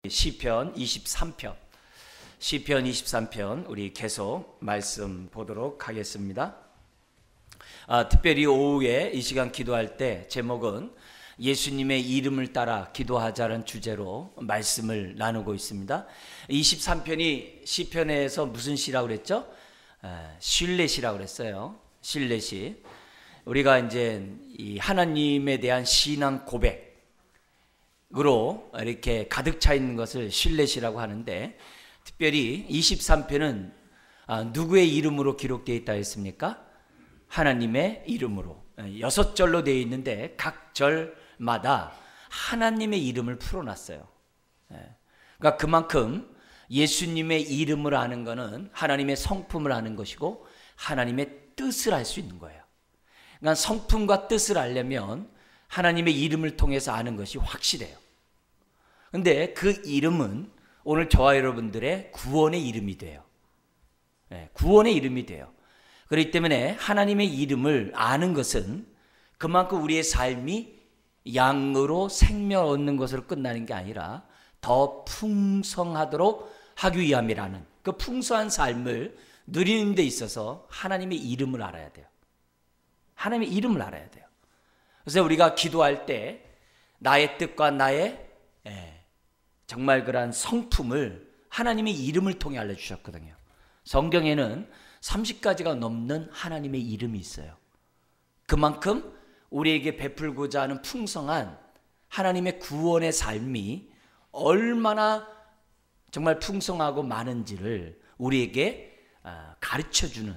시편 23편 우리 계속 말씀 보도록 하겠습니다. 특별히 오후에 이 시간 기도할 때 제목은 예수님의 이름을 따라 기도하자는 주제로 말씀을 나누고 있습니다. 23편이 시편에서 무슨 시라고 그랬죠? 실내시라고 그랬어요. 실내시. 우리가 이제 이 하나님에 대한 신앙 고백 으로 이렇게 가득 차 있는 것을 실내시라고 하는데, 특별히 23편은 누구의 이름으로 기록되어 있다 했습니까? 하나님의 이름으로 6절로 되어 있는데 각 절마다 하나님의 이름을 풀어놨어요. 그러니까 그만큼 예수님의 이름을 아는 것은 하나님의 성품을 아는 것이고 하나님의 뜻을 알 수 있는 거예요. 그러니까 성품과 뜻을 알려면 하나님의 이름을 통해서 아는 것이 확실해요. 근데 그 이름은 오늘 저와 여러분들의 구원의 이름이 돼요. 구원의 이름이 돼요. 그렇기 때문에 하나님의 이름을 아는 것은 그만큼 우리의 삶이 양으로 생명 얻는 것으로 끝나는 게 아니라 더 풍성하도록 하기 위함이라는 그 풍성한 삶을 누리는 데 있어서 하나님의 이름을 알아야 돼요. 하나님의 이름을 알아야 돼요. 그래서 우리가 기도할 때 나의 뜻과 나의 정말 그러한 성품을 하나님의 이름을 통해 알려주셨거든요. 성경에는 30가지가 넘는 하나님의 이름이 있어요. 그만큼 우리에게 베풀고자 하는 풍성한 하나님의 구원의 삶이 얼마나 정말 풍성하고 많은지를 우리에게 가르쳐주는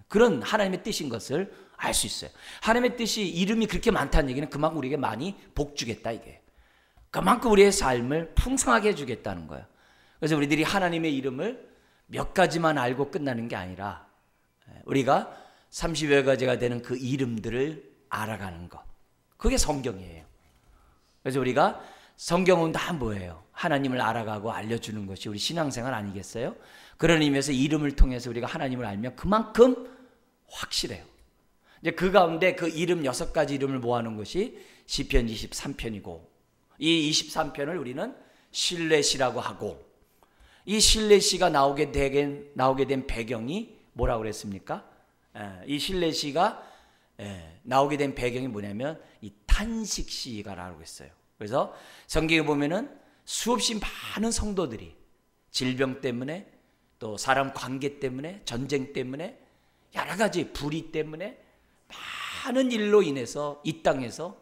그런 하나님의 뜻인 것을 알 수 있어요. 하나님의 뜻이 이름이 그렇게 많다는 얘기는 그만큼 우리에게 많이 복 주겠다, 이게. 그만큼 우리의 삶을 풍성하게 해주겠다는 거예요. 그래서 우리들이 하나님의 이름을 몇 가지만 알고 끝나는 게 아니라 우리가 30여 가지가 되는 그 이름들을 알아가는 것, 그게 성경이에요. 그래서 우리가 성경은 다 뭐예요? 하나님을 알아가고 알려주는 것이 우리 신앙생활 아니겠어요? 그런 의미에서 이름을 통해서 우리가 하나님을 알면 그만큼 확실해요. 이제 그 가운데 그 이름 6가지 이름을 모아놓은 것이 시편 23편이고, 이 23편을 우리는 실내시라고 하고, 이 실내시가 나오게 된 배경이 뭐라고 그랬습니까? 이 실내시가 나오게 된 배경이 뭐냐면 이 탄식시가라고 했어요. 그래서 성경에 보면은 수없이 많은 성도들이 질병 때문에, 또 사람 관계 때문에, 전쟁 때문에, 여러 가지 불의 때문에 많은 일로 인해서 이 땅에서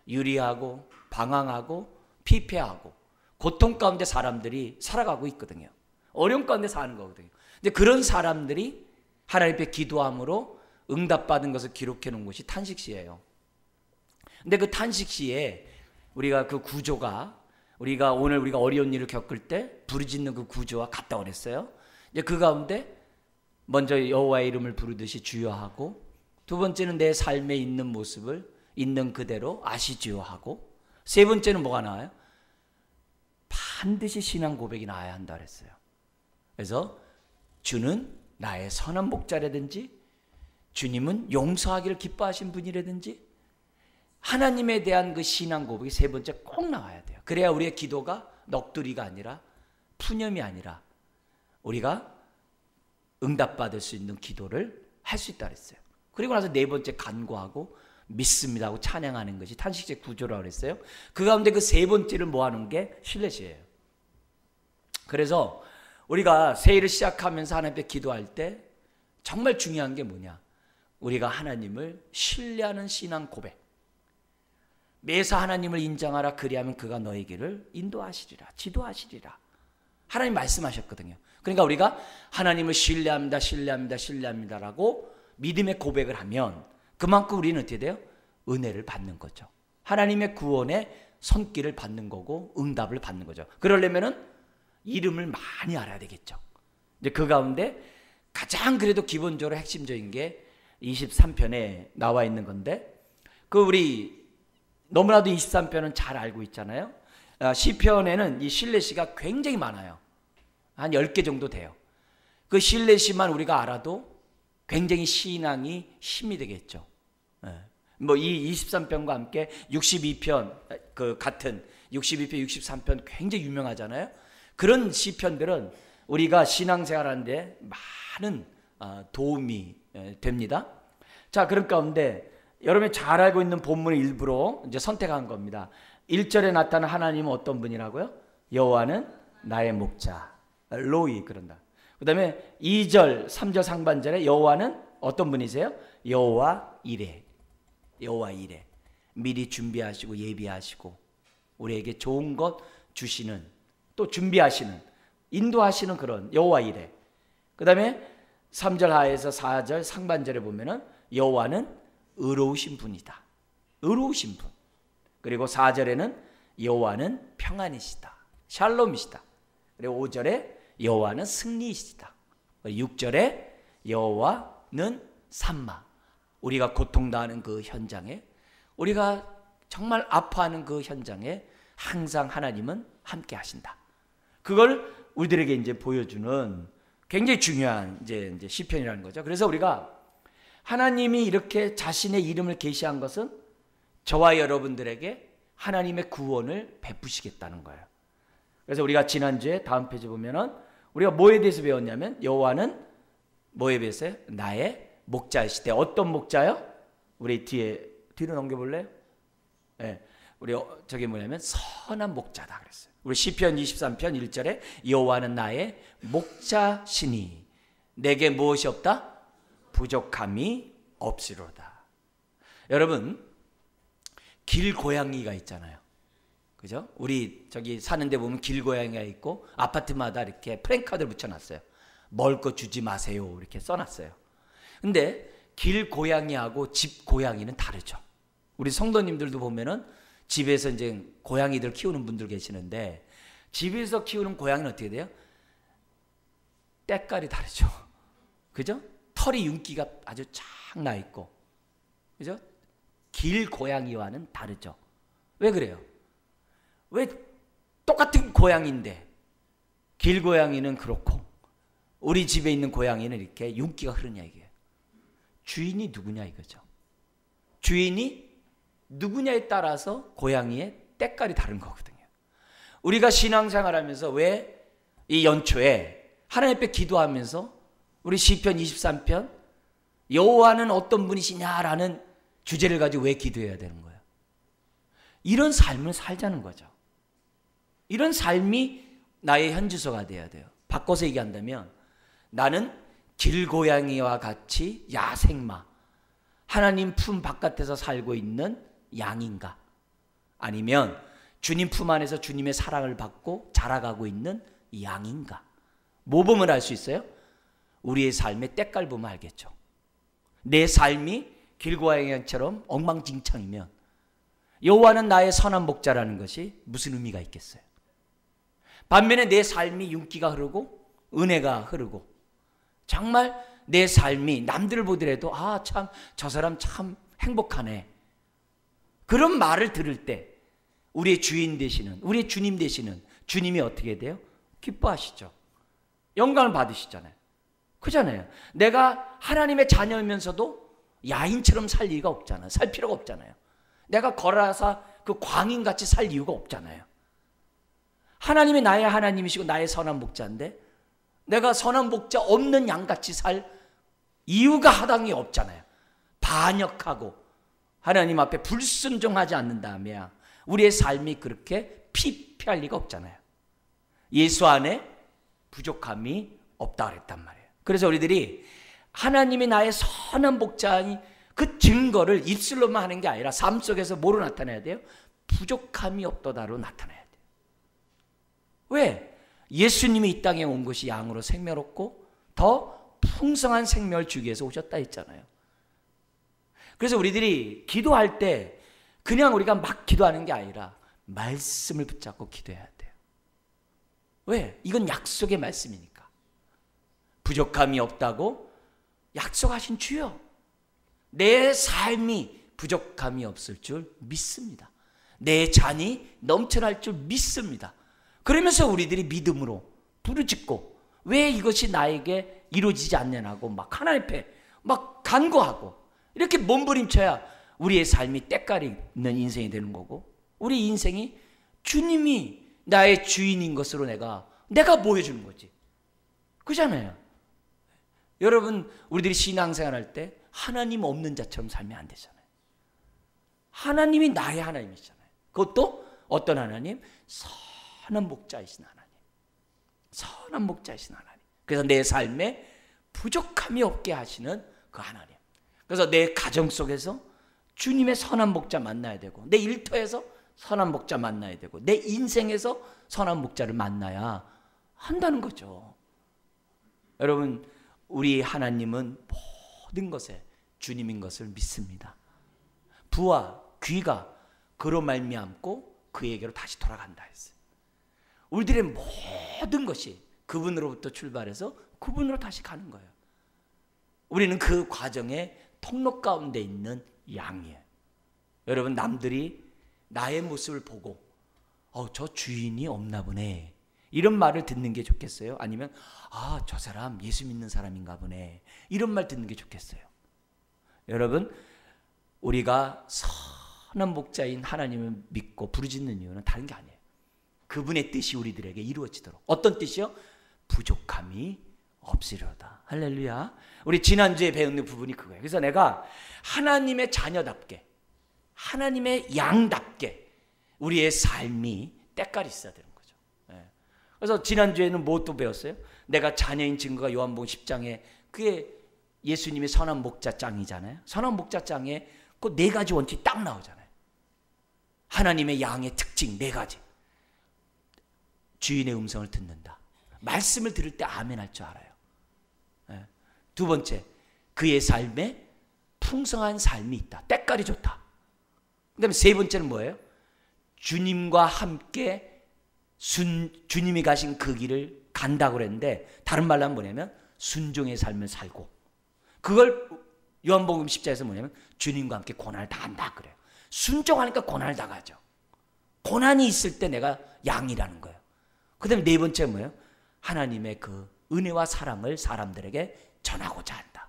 유리하고 방황하고 피폐하고 고통 가운데 사람들이 살아가고 있거든요. 어려움 가운데 사는 거거든요. 근데 그런 사람들이 하나님 앞에 기도함으로 응답받은 것을 기록해 놓은 것이 탄식시예요. 근데 그 탄식시에 우리가 그 구조가 오늘 우리가 어려운 일을 겪을 때 부르짖는 그 구조와 같다고 그랬어요. 이제 그 가운데 먼저 여호와의 이름을 부르듯이 주여 하고, 두 번째는 내 삶에 있는 모습을 있는 그대로 아시지요 하고, 세 번째는 뭐가 나와요? 반드시 신앙 고백이 나와야 한다 그랬어요. 그래서 주는 나의 선한 목자라든지, 주님은 용서하기를 기뻐하신 분이라든지, 하나님에 대한 그 신앙 고백이 세 번째 꼭 나와야 돼요. 그래야 우리의 기도가 넋두리가 아니라, 푸념이 아니라 우리가 응답받을 수 있는 기도를 할 수 있다 그랬어요. 그리고 나서 네 번째 간구하고 믿습니다 하고 찬양하는 것이 탄식제 구조라고 그랬어요. 그 가운데 그 세 번째를 모아놓은 게 실내시예요. 그래서 우리가 새해를 시작하면서 하나님 앞에 기도할 때 정말 중요한 게 뭐냐? 우리가 하나님을 신뢰하는 신앙 고백. 매사 하나님을 인정하라, 그리하면 그가 너의 길을 인도하시리라, 지도하시리라. 하나님 말씀하셨거든요. 그러니까 우리가 하나님을 신뢰합니다, 신뢰합니다, 신뢰합니다라고 믿음의 고백을 하면 그만큼 우리는 어떻게 돼요? 은혜를 받는 거죠. 하나님의 구원의 손길을 받는 거고 응답을 받는 거죠. 그러려면은 이름을 많이 알아야 되겠죠. 이제 그 가운데 가장 그래도 기본적으로 핵심적인 게 23편에 나와 있는 건데, 그 우리 너무나도 23편은 잘 알고 있잖아요. 시편에는 이 실내시가 굉장히 많아요. 한 10개 정도 돼요. 그 실내시만 우리가 알아도 굉장히 신앙이 힘이 되겠죠. 뭐 이 23편과 함께 62편 그 같은 62편, 63편 굉장히 유명하잖아요. 그런 시편들은 우리가 신앙생활하는데 많은 도움이 됩니다. 자, 그런 가운데 여러분이 잘 알고 있는 본문의 일부로 이제 선택한 겁니다. 1절에 나타난 하나님은 어떤 분이라고요? 여호와는 나의 목자. 로이 그런다. 그 다음에 2절, 3절 상반절에 여호와는 어떤 분이세요? 여호와 이레. 여호와 이레. 미리 준비하시고 예비하시고 우리에게 좋은 것 주시는, 또 준비하시는, 인도하시는 그런 여호와 이레. 그 다음에 3절 하에서 4절 상반절에 보면은 여호와는 의로우신 분이다. 의로우신 분. 그리고 4절에는 여호와는 평안이시다. 샬롬이시다. 그리고 5절에 여호와는 승리이시다. 6절에 여호와는 삼마. 우리가 고통당하는 그 현장에, 우리가 정말 아파하는 그 현장에 항상 하나님은 함께 하신다. 그걸 우리들에게 이제 보여주는 굉장히 중요한 이제 시편이라는 거죠. 그래서 우리가 하나님이 이렇게 자신의 이름을 계시한 것은 저와 여러분들에게 하나님의 구원을 베푸시겠다는 거예요. 그래서 우리가 지난주에 다음 페이지 보면은 우리가 뭐에 대해서 배웠냐면 여호와는 뭐에 대해서요? 나의 목자이시되. 어떤 목자요? 우리 뒤로 넘겨볼래요? 네. 우리 저게 뭐냐면 선한 목자다 그랬어요. 우리 시편 23편 1절에 여호와는 나의 목자시니 내게 무엇이 없다? 부족함이 없으로다. 여러분, 길고양이가 있잖아요. 그죠? 우리 저기 사는 데 보면 길고양이가 있고 아파트마다 이렇게 프랭카드를 붙여놨어요. 먹을 거 주지 마세요 이렇게 써놨어요. 근데 길고양이하고 집고양이는 다르죠. 우리 성도님들도 보면은 집에서 이제 고양이들 키우는 분들 계시는데 집에서 키우는 고양이는 어떻게 돼요? 때깔이 다르죠. 그죠? 털이 윤기가 아주 쫙 나 있고, 그죠? 길고양이와는 다르죠. 왜 그래요? 왜 똑같은 고양이인데 길고양이는 그렇고 우리 집에 있는 고양이는 이렇게 윤기가 흐르냐 이게. 주인이 누구냐 이거죠. 주인이 누구냐에 따라서 고양이의 때깔이 다른 거거든요. 우리가 신앙생활하면서 왜 이 연초에 하나님 앞에 기도하면서 우리 시편 23편 여호와는 어떤 분이시냐라는 주제를 가지고 왜 기도해야 되는 거예요? 이런 삶을 살자는 거죠. 이런 삶이 나의 현주소가 돼야 돼요. 바꿔서 얘기한다면 나는 길고양이와 같이 야생마, 하나님 품 바깥에서 살고 있는 양인가? 아니면 주님 품 안에서 주님의 사랑을 받고 자라가고 있는 양인가? 뭐 보면 알 수 있어요? 우리의 삶의 때깔 보면 알겠죠. 내 삶이 길고양이처럼 엉망진창이면 여호와는 나의 선한 목자라는 것이 무슨 의미가 있겠어요? 반면에 내 삶이 윤기가 흐르고 은혜가 흐르고 정말 내 삶이 남들을 보더라도 아, 참 저 사람 참 행복하네. 그런 말을 들을 때 우리의 주인 되시는, 우리의 주님 되시는 주님이 어떻게 돼요? 기뻐하시죠. 영광을 받으시잖아요. 그잖아요. 내가 하나님의 자녀이면서도 야인처럼 살 이유가 없잖아요. 살 필요가 없잖아요. 내가 걸어서 그 광인같이 살 이유가 없잖아요. 하나님이 나의 하나님이시고 나의 선한 목자인데 내가 선한 목자 없는 양같이 살 이유가 하당이 없잖아요. 반역하고 하나님 앞에 불순종하지 않는다면 우리의 삶이 그렇게 피폐할 리가 없잖아요. 예수 안에 부족함이 없다 그랬단 말이에요. 그래서 우리들이 하나님이 나의 선한 목자니 그 증거를 입술로만 하는 게 아니라 삶 속에서 뭐로 나타내야 돼요? 부족함이 없도다로 나타내야 돼요. 왜? 예수님이 이 땅에 온 것이 양으로 생명을 얻고 더 풍성한 생명을 주기 위해서 오셨다 했잖아요. 그래서 우리들이 기도할 때 그냥 우리가 막 기도하는 게 아니라 말씀을 붙잡고 기도해야 돼요. 왜? 이건 약속의 말씀이니까. 부족함이 없다고 약속하신 주여, 내 삶이 부족함이 없을 줄 믿습니다. 내 잔이 넘쳐날 줄 믿습니다. 그러면서 우리들이 믿음으로 부르짖고 왜 이것이 나에게 이루어지지 않냐고 막 하나님 앞에 막 간구하고 이렇게 몸부림쳐야 우리의 삶이 때깔이 있는 인생이 되는 거고 우리 인생이 주님이 나의 주인인 것으로 내가 보여주는 거지. 그잖아요. 여러분, 우리들이 신앙생활 할 때 하나님 없는 자처럼 살면 안 되잖아요. 하나님이 나의 하나님이잖아요. 그것도 어떤 하나님? 선한 목자이신 하나님. 선한 목자이신 하나님. 그래서 내 삶에 부족함이 없게 하시는 그 하나님. 그래서 내 가정 속에서 주님의 선한 목자 만나야 되고, 내 일터에서 선한 목자 만나야 되고, 내 인생에서 선한 목자를 만나야 한다는 거죠. 여러분, 우리 하나님은 모든 것에 주님인 것을 믿습니다. 부와 귀가 그로 말미암고 그에게로 다시 돌아간다 했어요. 우리들의 모든 것이 그분으로부터 출발해서 그분으로 다시 가는 거예요. 우리는 그 과정의 통로 가운데 있는 양이에요. 여러분, 남들이 나의 모습을 보고 저 주인이 없나 보네, 이런 말을 듣는 게 좋겠어요? 아니면 저 사람 예수 믿는 사람인가 보네, 이런 말 듣는 게 좋겠어요? 여러분, 우리가 선한 목자인 하나님을 믿고 부르짖는 이유는 다른 게 아니에요. 그분의 뜻이 우리들에게 이루어지도록. 어떤 뜻이요? 부족함이 없으려다. 할렐루야. 우리 지난주에 배운 부분이 그거예요. 그래서 내가 하나님의 자녀답게, 하나님의 양답게 우리의 삶이 때깔이 있어야 되는 거죠. 그래서 지난주에는 뭐 또 배웠어요? 내가 자녀인 증거가 요한복음 10장에 그게 예수님의 선한 목자장이잖아요. 선한 목자장에 그 네 가지 원칙이 딱 나오잖아요. 하나님의 양의 특징 네 가지. 주인의 음성을 듣는다. 말씀을 들을 때 아멘 할 줄 알아요. 두 번째, 그의 삶에 풍성한 삶이 있다. 때깔이 좋다. 그 다음에 세 번째는 뭐예요? 주님과 함께 주님이 가신 그 길을 간다고 그랬는데, 다른 말로 하면 뭐냐면 순종의 삶을 살고, 그걸 요한복음 10장에서 뭐냐면 주님과 함께 고난을 당한다 그래요. 순종하니까 고난을 당하죠. 고난이 있을 때 내가 양이라는 거예요. 그 다음에 네 번째는 뭐예요? 하나님의 그 은혜와 사랑을 사람들에게 전하고자 한다.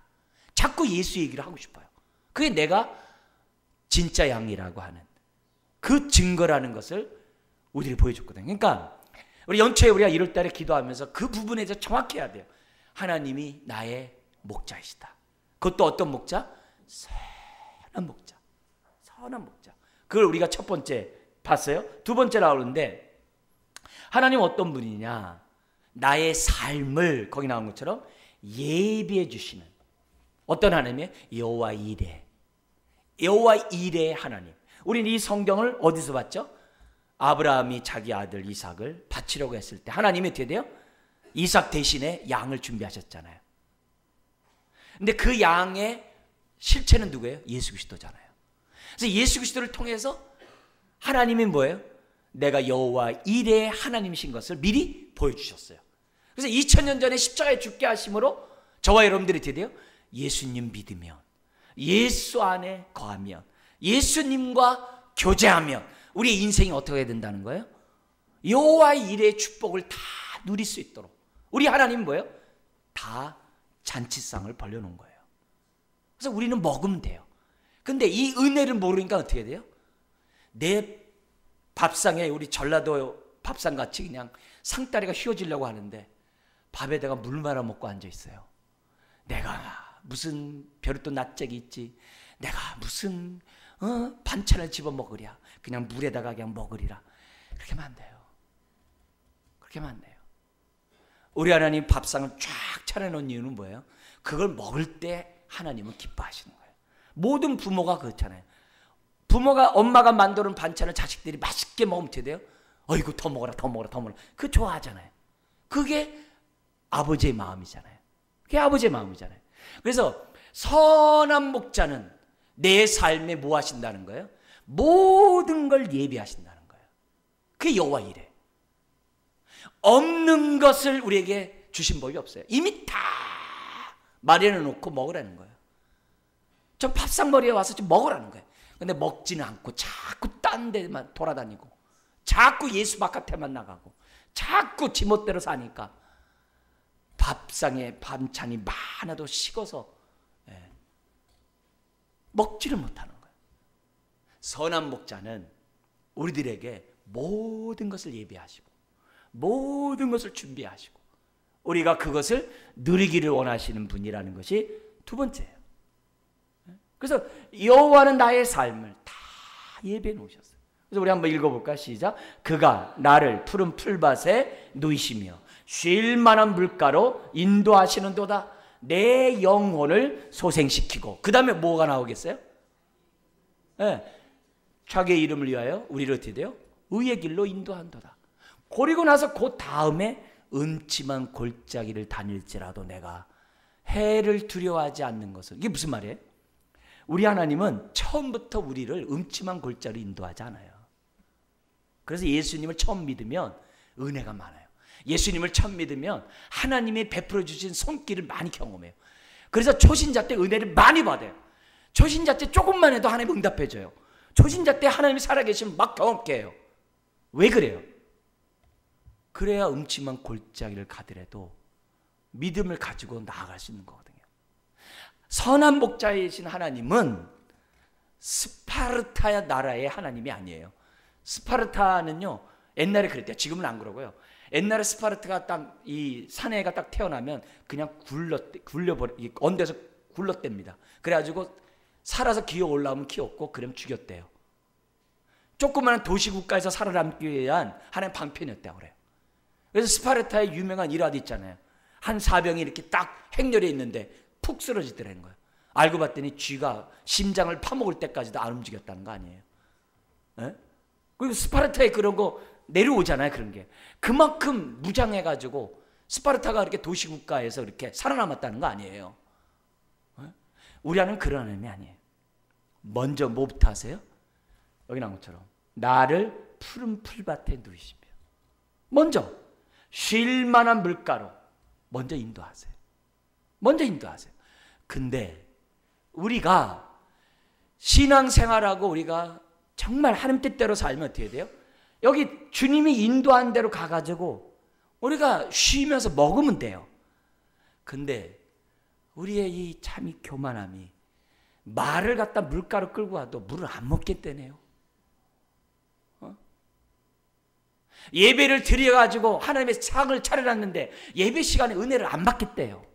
자꾸 예수 얘기를 하고 싶어요. 그게 내가 진짜 양이라고 하는 그 증거라는 것을 우리를 보여줬거든요. 그러니까 우리 연초에 우리가 1월 달에 기도하면서 그 부분에 대해서 정확히 해야 돼요. 하나님이 나의 목자이시다. 그것도 어떤 목자? 선한 목자. 선한 목자. 그걸 우리가 첫 번째 봤어요. 두 번째 나오는데, 하나님 어떤 분이냐? 나의 삶을 거기 나온 것처럼 예비해 주시는 어떤 하나님이에요? 여호와 이레. 여호와 이레의 하나님. 우리는 이 성경을 어디서 봤죠? 아브라함이 자기 아들 이삭을 바치려고 했을 때 하나님이 어떻게 돼요? 이삭 대신에 양을 준비하셨잖아요. 근데 그 양의 실체는 누구예요? 예수 그리스도잖아요. 그래서 예수 그리스도를 통해서 하나님이 뭐예요? 내가 여호와 이레의 하나님이신 것을 미리 보여주셨어요. 그래서 2000년 전에 십자가에 죽게 하심으로 저와 여러분들이 어떻게 돼요? 예수님 믿으면, 예수 안에 거하면, 예수님과 교제하면 우리의 인생이 어떻게 해야 된다는 거예요? 여호와 이레의 축복을 다 누릴 수 있도록. 우리 하나님은 뭐예요? 다 잔치상을 벌려놓은 거예요. 그래서 우리는 먹으면 돼요. 근데 이 은혜를 모르니까 어떻게 돼요? 내 밥상에, 우리 전라도 밥상같이 그냥 상다리가 휘어지려고 하는데 밥에다가 물 말아 먹고 앉아 있어요. 내가 무슨 벼룩도 낯짝이 있지, 내가 무슨 반찬을 집어 먹으랴, 그냥 물에다가 그냥 먹으리라. 그렇게 하면 안 돼요. 그렇게 하면 안 돼요. 우리 하나님 밥상을 쫙 차려놓은 이유는 뭐예요? 그걸 먹을 때 하나님은 기뻐하시는 거예요. 모든 부모가 그렇잖아요. 부모가, 엄마가 만드는 반찬을 자식들이 맛있게 먹으면 어떻게 돼요? 어이구, 더 먹어라, 더 먹어라, 더 먹어라. 그거 좋아하잖아요. 그게 아버지의 마음이잖아요. 그게 아버지의 마음이잖아요. 그래서 선한 목자는 내 삶에 뭐 하신다는 거예요? 모든 걸 예비하신다는 거예요. 그게 여호와 이레. 없는 것을 우리에게 주신 법이 없어요. 이미 다 마련해 놓고 먹으라는 거예요. 저 밥상머리에 와서 좀 먹으라는 거예요. 근데 먹지는 않고 자꾸 딴 데만 돌아다니고, 자꾸 예수 바깥에만 나가고, 자꾸 지멋대로 사니까 밥상에 반찬이 많아도 식어서 먹지를 못하는 거예요. 선한 목자는 우리들에게 모든 것을 예비하시고 모든 것을 준비하시고 우리가 그것을 누리기를 원하시는 분이라는 것이 두 번째예요. 그래서 여호와는 나의 삶을 다 예비해 놓으셨어요. 그래서 우리 한번 읽어볼까? 시작. 그가 나를 푸른 풀밭에 누이시며 쉴 만한 물가로 인도하시는도다. 내 영혼을 소생시키고, 그 다음에 뭐가 나오겠어요? 자기의 이름을 위하여 우리를 어떻게 돼요? 의의 길로 인도한도다. 그리고 나서 그 다음에 음침한 골짜기를 다닐지라도 내가 해를 두려워하지 않는 것을. 이게 무슨 말이에요? 우리 하나님은 처음부터 우리를 음침한 골짜기로 인도하지 않아요. 그래서 예수님을 처음 믿으면 은혜가 많아요. 예수님을 처음 믿으면 하나님이 베풀어 주신 손길을 많이 경험해요. 그래서 초신자 때 은혜를 많이 받아요. 초신자 때 조금만 해도 하나님 응답해 줘요. 초신자 때 하나님이 살아계시면 막 경험케 해요. 왜 그래요? 그래야 음침한 골짜기를 가더라도 믿음을 가지고 나아갈 수 있는 거거든요. 선한 목자이신 하나님은 스파르타 나라의 하나님이 아니에요. 스파르타는요, 옛날에 그랬대요. 지금은 안 그러고요. 옛날에 스파르타가 딱 이 사내가 딱 태어나면 그냥 언대서 굴렀답니다. 그래가지고 살아서 기어 올라오면 키웠고, 그럼 죽였대요. 조그마한 도시국가에서 살아남기 위한 하나의 방편이었다고 그래요. 그래서 스파르타의 유명한 일화도 있잖아요. 한 사병이 이렇게 딱 행렬에 있는데 푹 쓰러지더라는 거예요. 알고 봤더니 쥐가 심장을 파먹을 때까지도 안 움직였다는 거 아니에요. 에? 그리고 스파르타에 그런 거 내려오잖아요. 그런 게 그만큼 무장해가지고 스파르타가 이렇게 도시국가에서 이렇게 살아남았다는 거 아니에요. 우리 하나님은 그런 하나님이 아니에요. 먼저 뭐부터 하세요? 여기 나온 것처럼 나를 푸른 풀밭에 누이시며 먼저 쉴 만한 물가로 먼저 인도하세요. 먼저 인도하세요. 근데 우리가 신앙생활하고 우리가 정말 하나님 뜻대로 살면 어떻게 돼요? 여기 주님이 인도한 대로 가가지고 우리가 쉬면서 먹으면 돼요. 근데 우리의 이 참 이 교만함이 말을 갖다 물가로 끌고 와도 물을 안 먹겠다네요. 예배를 드려가지고 하나님의 상을 차려놨는데 예배 시간에 은혜를 안 받겠대요.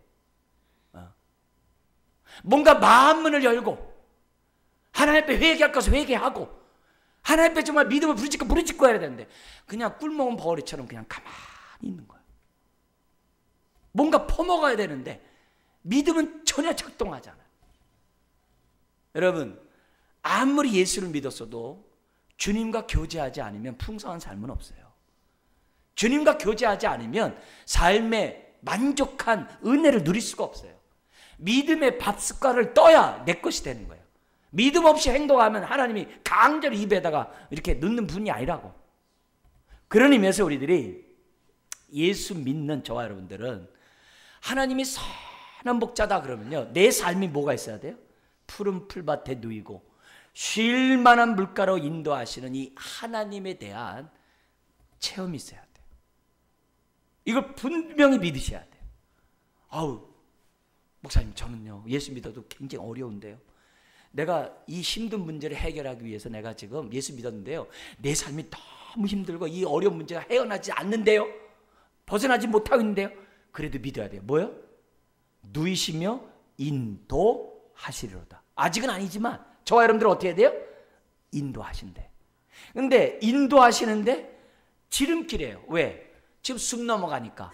뭔가 마음문을 열고 하나님 앞에 회개할 것을 회개하고 하나님 앞에 정말 믿음을 부르짖고 해야 되는데 그냥 꿀먹은 버리처럼 그냥 가만히 있는 거예요. 뭔가 퍼먹어야 되는데 믿음은 전혀 작동하지 않아요. 여러분, 아무리 예수를 믿었어도 주님과 교제하지 않으면 풍성한 삶은 없어요. 주님과 교제하지 않으면 삶에 만족한 은혜를 누릴 수가 없어요. 믿음의 밥숟가락을 떠야 내 것이 되는 거예요. 믿음 없이 행동하면 하나님이 강제로 입에다가 이렇게 넣는 분이 아니라고. 그런 의미에서 우리들이 예수 믿는 저와 여러분들은 하나님이 선한 목자다 그러면요, 내 삶이 뭐가 있어야 돼요? 푸른 풀밭에 누이고 쉴 만한 물가로 인도하시는 이 하나님에 대한 체험이 있어야 돼요. 이걸 분명히 믿으셔야 돼요. 아우, 목사님, 저는요 예수 믿어도 굉장히 어려운데요. 내가 이 힘든 문제를 해결하기 위해서 내가 지금 예수 믿었는데요, 내 삶이 너무 힘들고 이 어려운 문제가 헤어나지 않는데요, 벗어나지 못하고 있는데요. 그래도 믿어야 돼요. 뭐요? 누이시며 인도하시리로다. 아직은 아니지만 저와 여러분들 어떻게 해야 돼요? 인도하신대. 근데 인도하시는데 지름길이에요. 왜? 지금 숲 넘어가니까.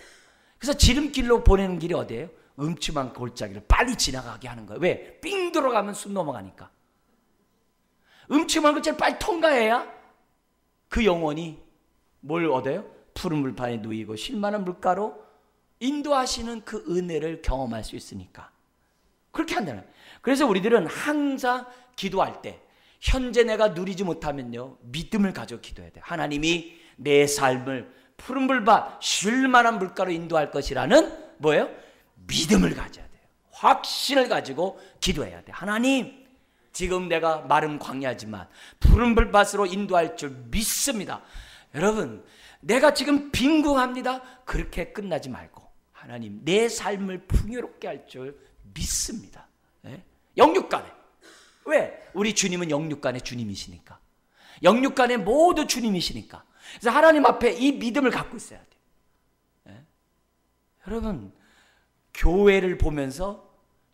그래서 지름길로 보내는 길이 어디예요? 음침한 골짜기를 빨리 지나가게 하는 거예요. 왜? 삥 들어가면 숲 넘어가니까. 음침한 골짜기를 빨리 통과해야 그 영혼이 뭘 얻어요? 푸른 물판에 누이고 쉴만한 물가로 인도하시는 그 은혜를 경험할 수 있으니까 그렇게 한다는 거예요. 그래서 우리들은 항상 기도할 때 현재 내가 누리지 못하면요, 믿음을 가지고 기도해야 돼요. 하나님이 내 삶을 푸른 물밭 쉴만한 물가로 인도할 것이라는 뭐예요? 믿음을 가져야 돼요. 확신을 가지고 기도해야 돼요. 하나님, 지금 내가 마른 광야지만 푸른 물밭으로 인도할 줄 믿습니다. 여러분, 내가 지금 빈궁합니다. 그렇게 끝나지 말고 하나님, 내 삶을 풍요롭게 할 줄 믿습니다. 네? 영육간에. 왜? 우리 주님은 영육간의 주님이시니까. 영육 간에 모두 주님이시니까. 그래서 하나님 앞에 이 믿음을 갖고 있어야 돼요. 예? 여러분, 교회를 보면서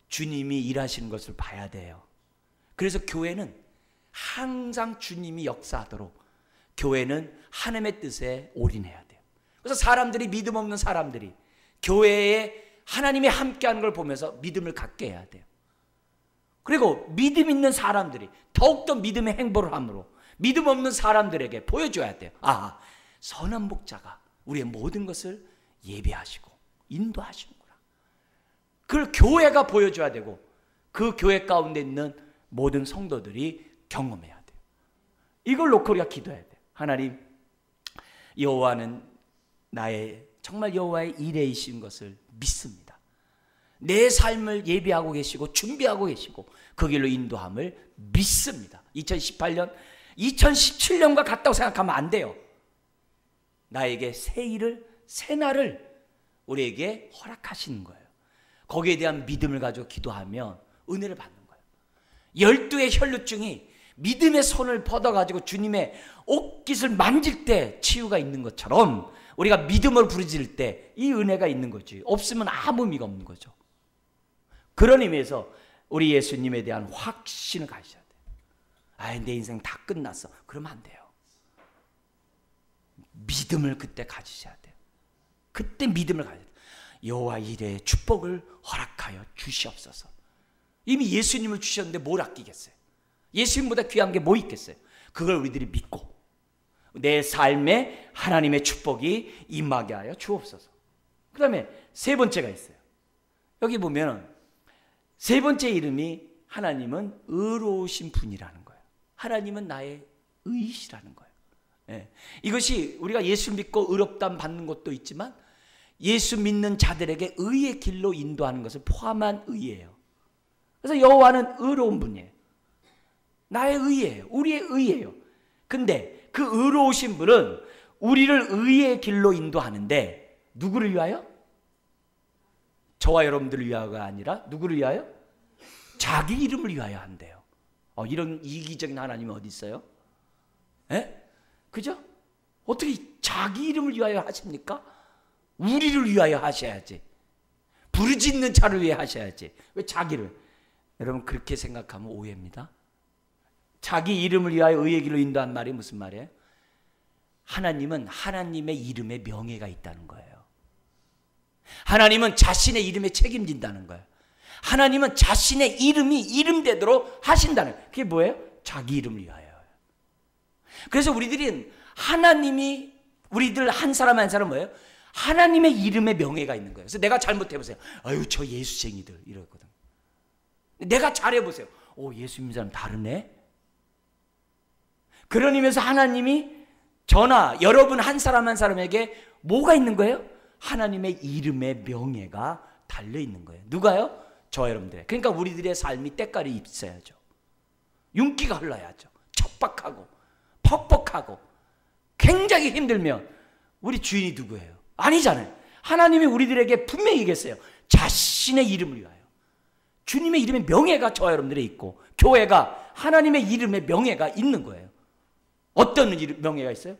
주님이 일하시는 것을 봐야 돼요. 그래서 교회는 항상 주님이 역사하도록 교회는 하나님의 뜻에 올인해야 돼요. 그래서 사람들이, 믿음 없는 사람들이 교회에 하나님이 함께하는 걸 보면서 믿음을 갖게 해야 돼요. 그리고 믿음 있는 사람들이 더욱더 믿음의 행보를 함으로 믿음 없는 사람들에게 보여줘야 돼요. 아, 선한 목자가 우리의 모든 것을 예배하시고 인도하시는구나. 그걸 교회가 보여줘야 되고 그 교회 가운데 있는 모든 성도들이 경험해야 돼요. 이걸 놓고 우리가 기도해야 돼요. 하나님, 여호와는 나의 정말 여호와의 일해이신 것을 믿습니다. 내 삶을 예비하고 계시고 준비하고 계시고 그 길로 인도함을 믿습니다. 2018년, 2017년과 같다고 생각하면 안 돼요. 나에게 새 날을 우리에게 허락하시는 거예요. 거기에 대한 믿음을 가지고 기도하면 은혜를 받는 거예요. 12의 혈루증이 믿음의 손을 뻗어가지고 주님의 옷깃을 만질 때 치유가 있는 것처럼 우리가 믿음으로 부르짖을 때 이 은혜가 있는 거지. 없으면 아무 의미가 없는 거죠. 그런 의미에서 우리 예수님에 대한 확신을 가지셔야 돼요. 아, 내 인생 다 끝났어. 그러면 안 돼요. 믿음을 그때 가지셔야 돼요. 그때 믿음을 가져야 돼요. 여호와 이레의 축복을 허락하여 주시옵소서. 이미 예수님을 주셨는데 뭘 아끼겠어요? 예수님보다 귀한 게 뭐 있겠어요? 그걸 우리들이 믿고 내 삶에 하나님의 축복이 임하게 하여 주옵소서. 그 다음에 세 번째가 있어요. 여기 보면 세 번째 이름이 하나님은 의로우신 분이라는 거예요. 하나님은 나의 의시라는 거예요. 예. 이것이 우리가 예수 믿고 의롭다함 받는 것도 있지만 예수 믿는 자들에게 의의 길로 인도하는 것을 포함한 의예요. 그래서 여호와는 의로운 분이에요. 나의 의예요. 우리의 의예요. 근데 그 의로우신 분은 우리를 의의 길로 인도하는데 누구를 위하여? 저와 여러분들을 위하여가 아니라 누구를 위하여? 자기 이름을 위하여 한대요. 이런 이기적인 하나님이 어디 있어요? 에? 그죠? 어떻게 자기 이름을 위하여 하십니까? 우리를 위하여 하셔야지. 부르짖는 자를 위해 하셔야지. 왜 자기를? 여러분, 그렇게 생각하면 오해입니다. 자기 이름을 위하여 의의 길로 인도한 말이 무슨 말이에요? 하나님은 하나님의 이름에 명예가 있다는 거예요. 하나님은 자신의 이름에 책임진다는 거예요. 하나님은 자신의 이름이 이름되도록 하신다는 거예요. 그게 뭐예요? 자기 이름을 위하여. 그래서 우리들은 하나님이 우리들 한 사람 한 사람 뭐예요? 하나님의 이름에 명예가 있는 거예요. 그래서 내가 잘못해보세요. 아유, 저 예수쟁이들 이러거든. 내가 잘해보세요. 예수 믿는 사람 다르네. 그런 의미에서 하나님이 저나 여러분 한 사람 한 사람에게 뭐가 있는 거예요? 하나님의 이름의 명예가 달려있는 거예요. 누가요? 저 여러분들. 그러니까 우리들의 삶이 때깔이 있어야죠. 윤기가 흘러야죠. 척박하고 퍽퍽하고 굉장히 힘들면 우리 주인이 누구예요? 아니잖아요. 하나님이 우리들에게 분명히 얘기했어요. 자신의 이름을 위하여. 주님의 이름의 명예가 저와 여러분들에 있고 교회가 하나님의 이름의 명예가 있는 거예요. 어떤 명예가 있어요?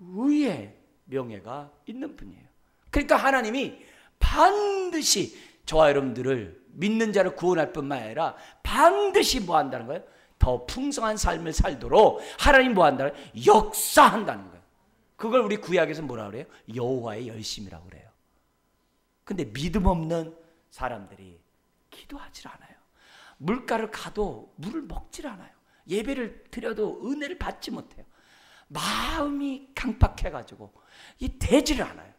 의의 명예가 있는 분이에요. 그러니까 하나님이 반드시 저와 여러분들을 믿는 자를 구원할 뿐만 아니라 반드시 뭐 한다는 거예요? 더 풍성한 삶을 살도록 하나님 뭐 한다는 거예요? 역사한다는 거예요. 그걸 우리 구약에서 뭐라 그래요? 여호와의 열심이라고 그래요. 근데 믿음 없는 사람들이 기도하질 않아요. 물가를 가도 물을 먹질 않아요. 예배를 드려도 은혜를 받지 못해요. 마음이 강팍해가지고 되지를 않아요.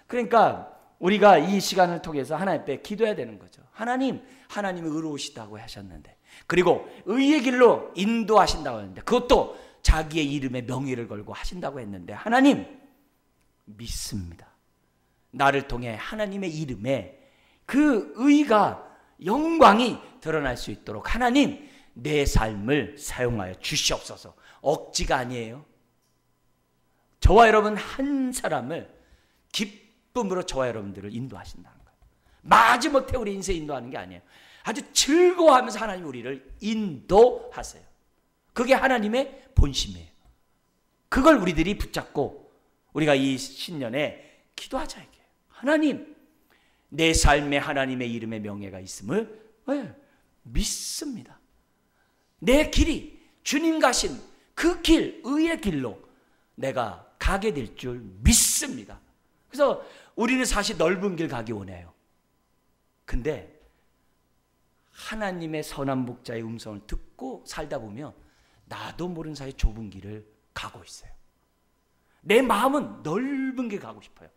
그러니까 우리가 이 시간을 통해서 하나님 앞에 기도해야 되는 거죠. 하나님이 의로우시다고 하셨는데, 그리고 의의 길로 인도하신다고 했는데, 그것도 자기의 이름에 명예를 걸고 하신다고 했는데, 하나님 믿습니다. 나를 통해 하나님의 이름에 그 의가, 영광이 드러날 수 있도록 하나님 내 삶을 사용하여 주시옵소서. 억지가 아니에요. 저와 여러분 한 사람을 기쁨으로 저와 여러분들을 인도하신다는 거예요. 마지못해 우리 인생 인도하는 게 아니에요. 아주 즐거워하면서 하나님 우리를 인도하세요. 그게 하나님의 본심이에요. 그걸 우리들이 붙잡고 우리가 이 신년에 기도하자 이게. 하나님, 내 삶에 하나님의 이름의 명예가 있음을 믿습니다. 내 길이 주님 가신 그 길, 의의 길로 내가 가게 될 줄 믿습니다. 그래서 우리는 사실 넓은 길 가기 원해요. 근데 하나님의 선한 목자의 음성을 듣고 살다 보면 나도 모르는 사이에 좁은 길을 가고 있어요. 내 마음은 넓은 길 가고 싶어요.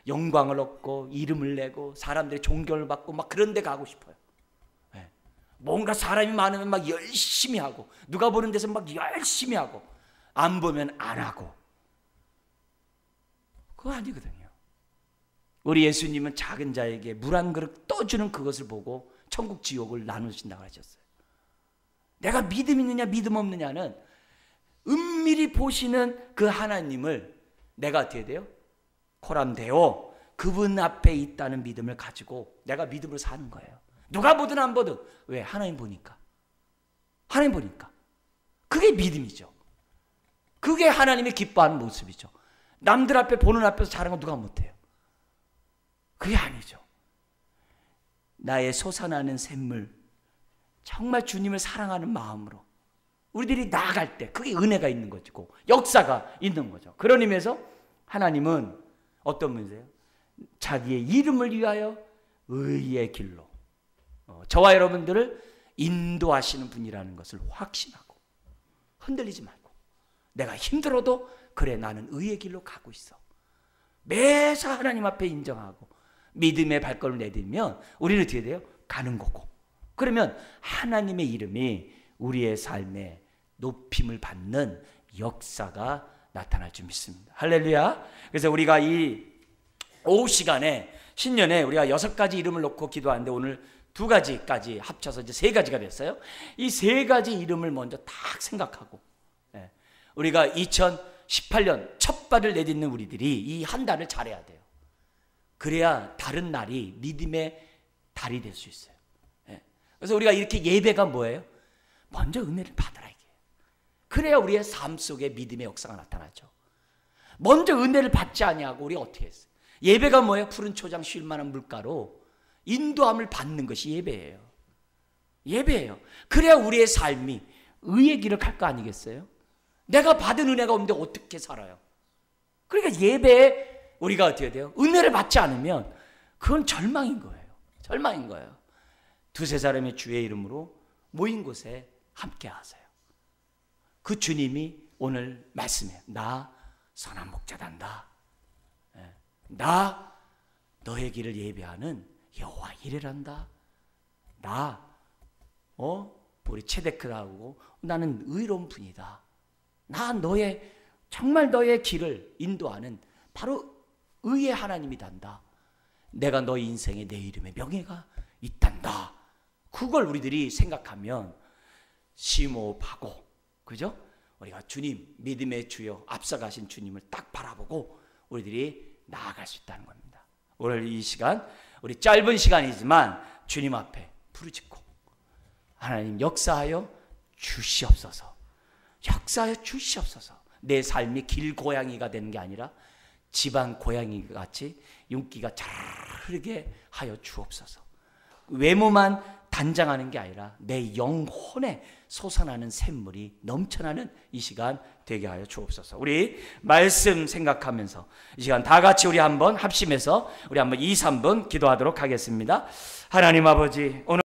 영광을 얻고 이름을 내고 사람들의 존경을 받고 막 그런 데 가고 싶어요. 네. 뭔가 사람이 많으면 막 열심히 하고 누가 보는 데서 막 열심히 하고 안 보면 안 하고 그거 아니거든요. 우리 예수님은 작은 자에게 물 한 그릇 떠주는 그것을 보고 천국 지옥을 나누신다고 하셨어요. 내가 믿음 있느냐 믿음 없느냐는 은밀히 보시는 그 하나님을 내가 어떻게 돼요? 코람데오 그분 앞에 있다는 믿음을 가지고 내가 믿음으로 사는 거예요. 누가 보든 안 보든. 왜? 하나님 보니까. 하나님 보니까. 그게 믿음이죠. 그게 하나님이 기뻐하는 모습이죠. 남들 앞에 보는 앞에서 잘하는 건 누가 못해요. 그게 아니죠. 나의 솟아나는 샘물, 정말 주님을 사랑하는 마음으로 우리들이 나아갈 때 그게 은혜가 있는 것이고 역사가 있는 거죠. 그런 의미에서 하나님은 어떤 분이세요? 자기의 이름을 위하여 의의 길로 저와 여러분들을 인도하시는 분이라는 것을 확신하고 흔들리지 말고 내가 힘들어도 그래 나는 의의 길로 가고 있어. 매사 하나님 앞에 인정하고 믿음의 발걸음을 내딛으면 우리는 어떻게 돼요? 가는 거고. 그러면 하나님의 이름이 우리의 삶에 높임을 받는 역사가 나타날 줄 믿습니다. 할렐루야. 그래서 우리가 이 오후 시간에 신년에 우리가 6가지 이름을 놓고 기도하는데 오늘 2가지까지 합쳐서 이제 3가지가 됐어요. 이 3가지 이름을 먼저 딱 생각하고 우리가 2018년 첫 발을 내딛는 우리들이 이 한 달을 잘해야 돼요. 그래야 다른 날이 믿음의 달이 될 수 있어요. 그래서 우리가 이렇게 예배가 뭐예요? 먼저 은혜를 받으라 이게. 그래야 우리의 삶 속에 믿음의 역사가 나타나죠. 먼저 은혜를 받지 아니하고 우리가 어떻게 했어요? 예배가 뭐예요? 푸른 초장 쉴 만한 물가로 인도함을 받는 것이 예배예요. 예배예요. 그래야 우리의 삶이 의의 길을 갈 거 아니겠어요? 내가 받은 은혜가 없는데 어떻게 살아요? 그러니까 예배에 우리가 어떻게 돼요? 은혜를 받지 않으면 그건 절망인 거예요. 절망인 거예요. 2-3 사람의 주의 이름으로 모인 곳에 함께 하세요. 그 주님이 오늘 말씀해요. 나 선한 목자단다. 나 너의 길을 예배하는 여호와 이레란다. 나 우리 체데크라고 나는 의로운 분이다. 나 너의 정말 너의 길을 인도하는 바로 의의 하나님이 단다. 내가 너의 인생에 내 이름의 명예가 있단다. 그걸 우리들이 생각하면 심호흡하고, 그죠? 우리가 주님, 믿음의 주여 앞서가신 주님을 딱 바라보고 우리들이 나아갈 수 있다는 겁니다. 오늘 이 시간, 우리 짧은 시간이지만 주님 앞에 부르짖고 하나님 역사하여 주시옵소서. 역사하여 주시옵소서. 내 삶이 길고양이가 되는 게 아니라 집안 고양이 같이 윤기가 잘 흐르게 하여 주옵소서. 외모만 단장하는 게 아니라 내 영혼에 솟아나는 샘물이 넘쳐나는 이 시간 되게 하여 주옵소서. 우리 말씀 생각하면서 이 시간 다 같이 우리 한번 합심해서 우리 한번 2-3분 기도하도록 하겠습니다. 하나님 아버지, 오늘